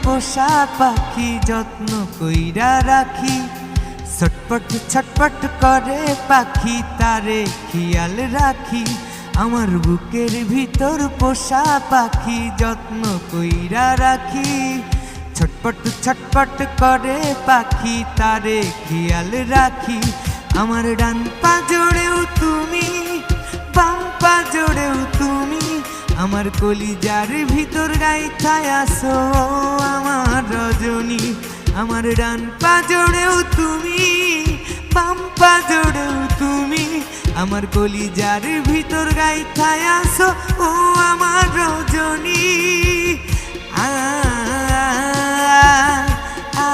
পোষা পাখি যত্ন কইরা রাখি। ছটপট ছটপট করে পাখি তারে খেয়াল রাখি। আমার বুকের ভিতর পোষা পাখি যত্ন কইরা রাখি। ছটপট ছটপট করে পাখি তারে খেয়াল রাখি। আমার ডান পা জোড়েও তুমি, বাম পা জোড়েও তুমি, আমার কলিজার ভিতর গাইথায় আসো আমার রজনী। আমার ডান পা জোড়েও তুমি, বাম পা জোড়েও তুমি, আমার কলিজার ভিতর গাইথায় আসো ও আমার রজনী। আ আ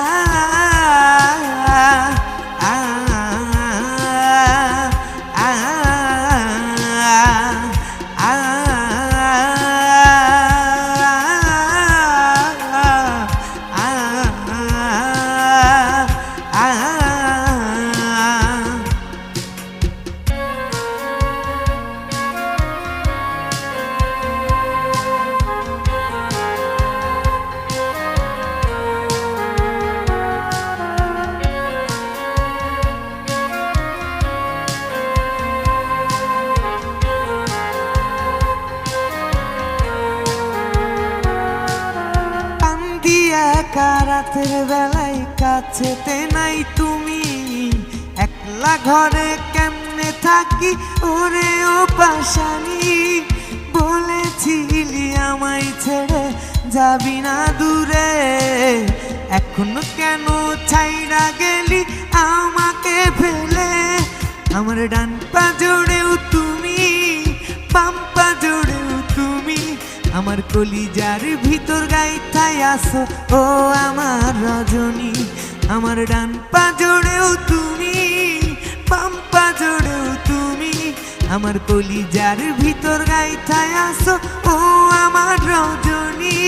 রাতের বেলায় কাছেতে নাই তুমি, একলা ঘরে কেমনে থাকি ওরে ও পাশানি। বলেছিলি আমায় ছেড়ে যাবি না দূরে, এখনো কেন ছাইরা গেলি আমাকে ফেলে। আমার ডান পা জোড়েও তুমি, বাম পা জোড়েও তুমি, আমার কলিজার ভিতর গাইথায় আসো ও আমার রজনী। আমার ডান পা জোড়েও তুমি, বাম পা জোড়েও তুমি, আমার কলিজার ভিতর গাইথায় আসো ও আমার রজনী।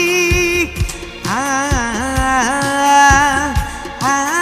আ আ